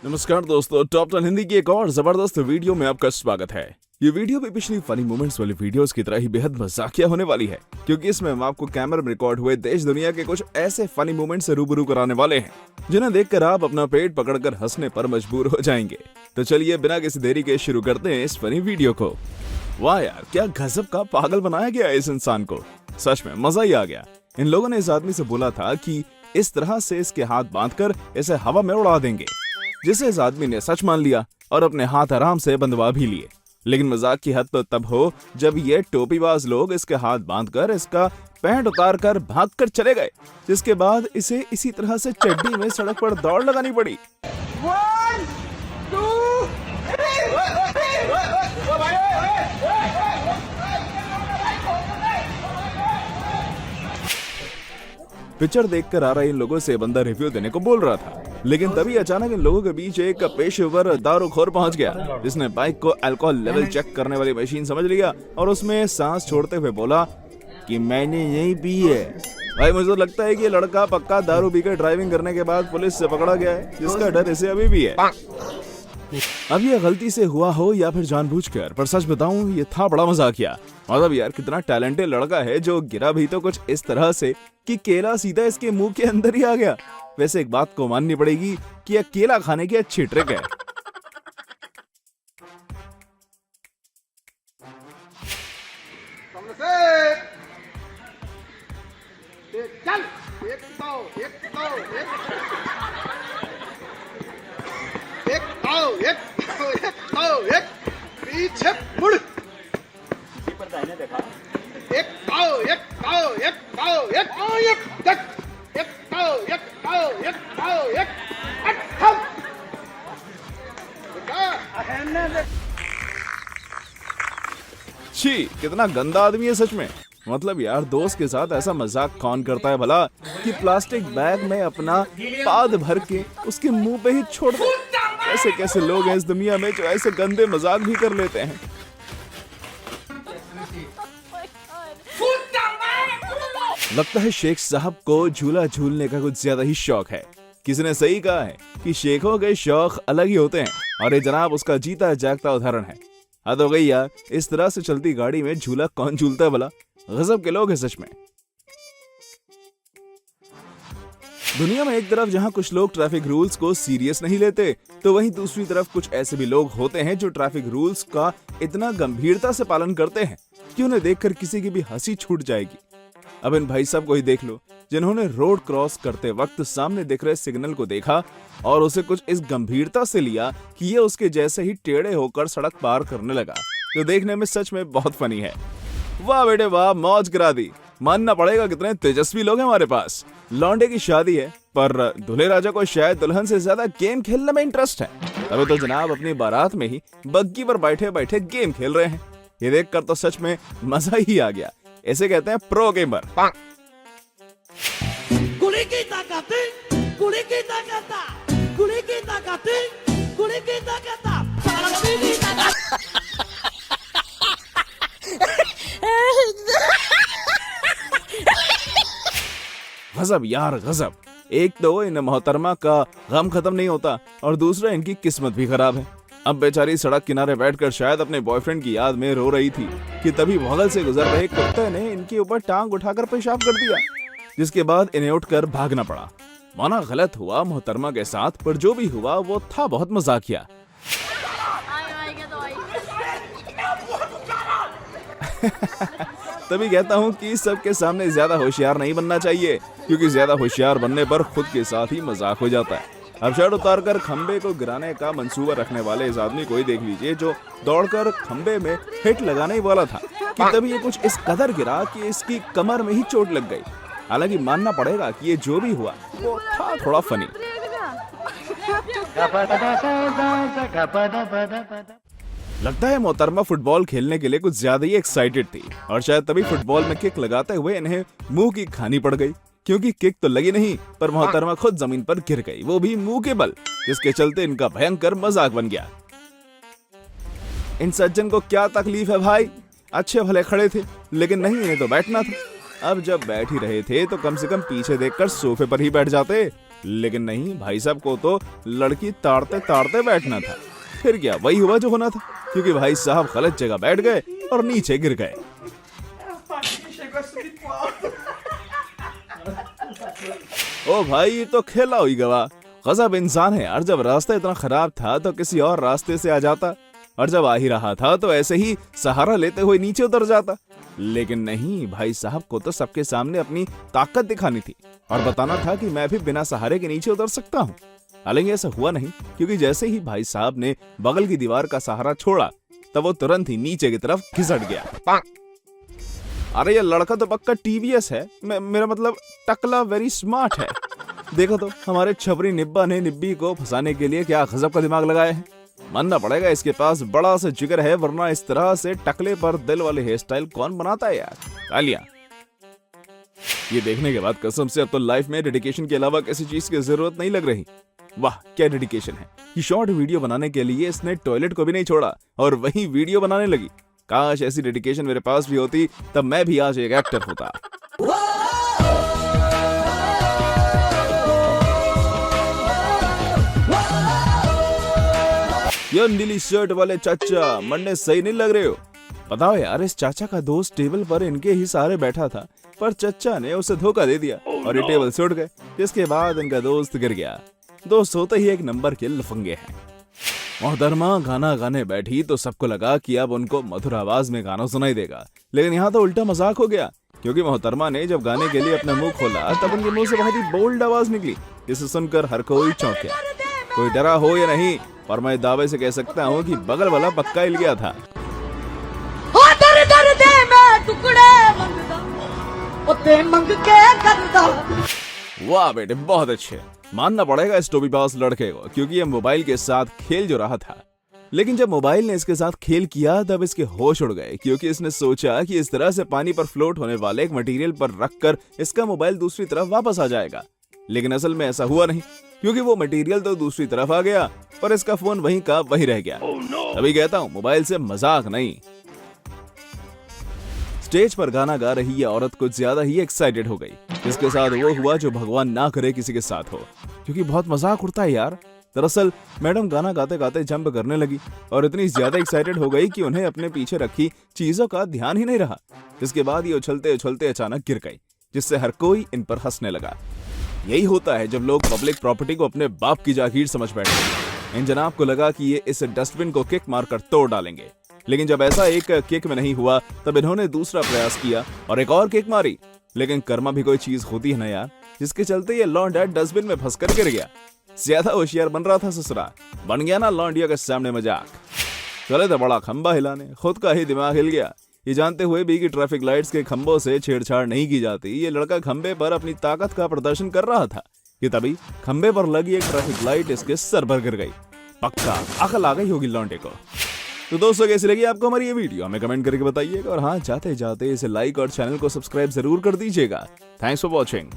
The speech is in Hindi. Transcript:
नमस्कार दोस्तों, टॉप 10 हिंदी की एक और जबरदस्त वीडियो में आपका स्वागत है। ये वीडियो भी पिछली फनी मोमेंट्स वाली वीडियोस की तरह ही बेहद मजाकिया होने वाली है, क्योंकि इसमें हम आपको कैमरा में रिकॉर्ड हुए देश दुनिया के कुछ ऐसे फनी मोमेंट से रूबरू कराने वाले हैं जिन्हें देखकर आप अपना पेट पकड़कर हंसने पर मजबूर हो जाएंगे। तो चलिए बिना किसी देरी के शुरू करते हैं इस फनी वीडियो को। वाह यार, क्या गजब का पागल बनाया गया है इस इंसान को। सच में मजा ही आ गया। इन लोगों ने इस आदमी से बोला था कि इस तरह से इसके हाथ बांधकर इसे हवा में उड़ा देंगे, जिसे इस आदमी ने सच मान लिया और अपने हाथ आराम से बंधवा भी लिए। लेकिन मजाक की हद तो तब हो जब ये टोपीबाज लोग इसके हाथ बांधकर इसका पैंट उतारकर भागकर चले गए, जिसके बाद इसे इसी तरह से चड्डी में सड़क पर दौड़ लगानी पड़ी। 1, 2, 3 पिक्चर देखकर आ रहे इन लोगों से बंदा रिव्यू देने को बोल रहा था, लेकिन तभी अचानक इन लोगों के बीच एक पेशेवर दारूखोर पहुंच गया, जिसने बाइक को अल्कोहल लेवल चेक करने वाली मशीन समझ लिया और उसमें सांस छोड़ते हुए बोला कि मैंने नहीं पी है। भाई मुझे तो लगता है कि ये लड़का पक्का दारू पीकर ड्राइविंग करने के बाद पुलिस से पकड़ा गया है, जिसका डर इसे अभी भी है। अब ये गलती से हुआ हो या फिर जानबूझकर, पर सच बताऊं ये था बड़ा मजाकिया। मतलब यार कितना टैलेंटेड लड़का है जो गिरा भी तो कुछ इस तरह से कि केला सीधा इसके मुंह के अंदर ही आ गया। वैसे एक बात को माननी पड़ेगी कि यह केला खाने की अच्छी ट्रिक है। चल एक पीछे मुड़ छी, कितना गंदा आदमी है सच में। मतलब यार दोस्त के साथ ऐसा मजाक कौन करता है भला कि प्लास्टिक बैग में अपना पाद भर के उसके मुंह पे ही छोड़ दे। ऐसे कैसे लोग हैं इस दुनिया में जो ऐसे गंदे मजाक भी कर लेते हैं। लगता है शेख साहब को झूला झूलने का कुछ ज्यादा ही शौक है। किसी ने सही कहा है कि शेखों के शौक अलग ही होते हैं और ये जनाब उसका जीता जागता उदाहरण है। हद हो गई यार, इस तरह से चलती गाड़ी में झूला कौन झूलता है भला। गजब के लोग हैं सच में। दुनिया में एक तरफ जहां कुछ लोग ट्रैफिक रूल्स को सीरियस नहीं लेते, तो वहीं दूसरी तरफ कुछ ऐसे भी लोग होते हैं जो ट्रैफिक रूल्स का इतना गंभीरता से पालन करते हैं कि उन्हें देखकर किसी की भी हंसी छूट जाएगी। अब इन भाई साहब को ही देख लो, जिन्होंने रोड क्रॉस करते वक्त सामने दिख रहे सिग्नल को देखा और उसे कुछ इस गंभीरता से लिया कि ये उसके जैसे ही टेढ़े होकर सड़क पार करने लगा, जो देखने में सच में बहुत फनी है। वाह बेटे वाह, मौज करा दी। मानना पड़ेगा कितने तेजस्वी लोग हैं हमारे पास। लौंडे की शादी है पर दूल्हे राजा को शायद दुल्हन से ज्यादा गेम खेलने में इंटरेस्ट है। तभी तो जनाब अपनी बारात में ही बग्गी पर बैठे बैठे गेम खेल रहे हैं। ये देखकर तो सच में मजा ही आ गया। ऐसे कहते हैं प्रो गेमर। गजब यार गजब। एक तो इन मोहतरमा का गम खत्म नहीं होता और दूसरा इनकी किस्मत भी खराब है। अब बेचारी सड़क किनारे बैठकर शायद अपने बॉयफ्रेंड की याद में रो रही थी कि तभी बगल से गुजर रहे कुत्ते ने इनके ऊपर टांग उठाकर पेशाब कर दिया, जिसके बाद इन्हें उठकर भागना पड़ा। माना गलत हुआ मोहतरमा के साथ, पर जो भी हुआ वो था बहुत मजाकिया। तभी कहता हूँ कि सबके सामने ज्यादा होशियार नहीं बनना चाहिए, क्योंकि ज्यादा होशियार बनने पर खुद के साथ ही मजाक हो जाता है। अब शर्ट उतारकर खंबे को गिराने का मंसूबा रखने वाले इस आदमी को ही देख लीजिए, जो दौड़कर खंबे में हिट लगाने ही वाला था कि तभी ये कुछ इस कदर गिरा कि इसकी कमर में ही चोट लग गई। हालांकि मानना पड़ेगा कि ये जो भी हुआ वो था थोड़ा फनी। लगता है मोहतरमा फुटबॉल खेलने के लिए कुछ ज्यादा ही एक्साइटेड थी और शायद तभी फुटबॉल में किक लगाते हुए इन्हें मुंह की खानी पड़ गई, क्योंकि किक तो लगी नहीं पर मोहतरमा खुद जमीन पर गिर गई, वो भी मुंह के बल, जिसके चलते इनका भयंकर मजाक बन गया। इन सज्जन को क्या तकलीफ है भाई, अच्छे भले खड़े थे लेकिन नहीं, इन्हें तो बैठना था। अब जब बैठ ही रहे थे तो कम से कम पीछे देखकर सोफे पर ही बैठ जाते। लेकिन नहीं, भाई साहब को तो लड़की ताड़ते ताड़ते बैठना था। फिर क्या, वही हुआ जो होना था, क्योंकि भाई साहब गलत जगह बैठ गए और नीचे गिर गए। ओ भाई, ये तो खेला हुई गवा। गजब इंसान है यार, जब रास्ता इतना खराब था तो किसी और रास्ते से आ जाता, और जब आ ही रहा था तो ऐसे ही सहारा लेते हुए नीचे उतर जाता। लेकिन नहीं, भाई साहब को तो सबके सामने अपनी ताकत दिखानी थी और बताना था कि मैं भी बिना सहारे के नीचे उतर सकता हूँ। हालांकि ऐसा हुआ नहीं, क्योंकि जैसे ही भाई साहब ने बगल की दीवार का सहारा छोड़ा तब वो तुरंत ही नीचे की तरफ घिसट गया। अरे ये लड़का तो पक्का टीवीएस है, मेरा मतलब टकला वेरी स्मार्ट है। देखो तो हमारे छबरी निब्बा ने निब्बी को फंसाने के लिए क्या गजब का दिमाग लगाया है। मानना पड़ेगा इसके पास बड़ा सा जिगर है, वरना इस तरह से टकले पर दिल वाले हेयर स्टाइल कौन बनाता है यार। तालियां। ये देखने के बाद कसम से अब तो लाइफ में डेडिकेशन के अलावा किसी चीज की जरूरत नहीं लग रही। वाह क्या डेडिकेशन है। ये शॉर्ट वीडियो बनाने के लिए इसने टॉयलेट को भी नहीं छोड़ा और वही वीडियो बनाने लगी। काश ऐसी डेडिकेशन मेरे पास भी होती, तब मैं भी आज एक एक्टर होता। ये नीली शर्ट वाले चाचा मरने सही नहीं लग रहे हो। बताओ यार, इस चाचा का दोस्त टेबल पर इनके ही सहारे बैठा था, पर चाचा ने उसे धोखा दे दिया और ये टेबल से उठ गए, जिसके बाद इनका दोस्त गिर गया। दोस्त होते ही एक नंबर के लफंगे हैं। मोहतरमा गाना गाने बैठी तो सबको लगा कि अब उनको मधुर आवाज में गाना सुनाई देगा, लेकिन यहाँ तो उल्टा मजाक हो गया, क्योंकि मोहतरमा ने जब गाने के लिए अपना मुंह खोला तब उनके मुंह से बहुत ही बोल्ड आवाज निकली, जिसे सुनकर हर कोई चौंक गया। कोई डरा हो या नहीं, पर मैं दावे से कह सकता हूँ कि बगल वाला पक्का हिल गया था। वाह बेटे, बहुत अच्छे। मानना पड़ेगा इस टोपी पास लड़के को, क्योंकि ये मोबाइल के साथ खेल जो रहा था, लेकिन जब मोबाइल ने इसके साथ खेल किया तब इसके होश उड़ गए, क्योंकि इसने सोचा कि इस तरह से पानी पर फ्लोट होने वाले एक मटेरियल पर रखकर इसका मोबाइल दूसरी तरफ वापस आ जाएगा। लेकिन असल में ऐसा हुआ नहीं, क्योंकि वो मटेरियल तो दूसरी तरफ आ गया पर इसका फोन वहीं का वहीं रह गया। अभी कहता हूँ मोबाइल से मजाक नहीं। स्टेज पर गाना गा रही ये औरत कुछ ज्यादा ही एक्साइटेड हो गई। इसके साथ वो हुआ जो भगवान ना करे किसी के साथ हो, क्योंकि बहुत मजाक उड़ता है यार। दरअसल मैडम गाना गाते गाते जंप करने लगी और इतनी ज्यादा एक्साइटेड हो गई कि उन्हें अपने पीछे रखी चीजों का ध्यान ही नहीं रहा। इसके बाद ये उछलते उछलते अचानक गिर गई, जिससे हर कोई इन पर हंसने लगा। यही होता है जब लोग पब्लिक प्रॉपर्टी को अपने बाप की जागीर समझ बैठते हैं। इन जनाब को लगा कि ये इस डस्टबिन को किक मारकर तोड़ डालेंगे, लेकिन जब ऐसा एक किक में नहीं हुआ तब इन्होंने दूसरा प्रयास किया और एक और किक मारी। लेकिन कर्मा भी कोई चीज होती है ना यार, जिसके चलते ये लौंडा डस्टबिन में फंसकर गिर गया। ज्यादा होशियार बन रहा था ससुरा, बन गया ना लौंडिया के सामने मजाक। चले तो बड़ा खंबा हिलाने, खुद का ही दिमाग हिल गया। ये जानते हुए भी कि ट्रैफिक लाइट्स के खंभों से छेड़छाड़ नहीं की जाती, ये लड़का खंबे पर अपनी ताकत का प्रदर्शन कर रहा था कि तभी खंबे पर लगी एक ट्रैफिक लाइट इसके सर पर गिर गई। पक्का अकल आ गई होगी लौंडे को। तो दोस्तों, कैसी लगी आपको हमारी ये वीडियो, हमें कमेंट करके बताइएगा, और हाँ, जाते जाते इसे लाइक और चैनल को सब्सक्राइब जरूर कर दीजिएगा। Thanks for watching.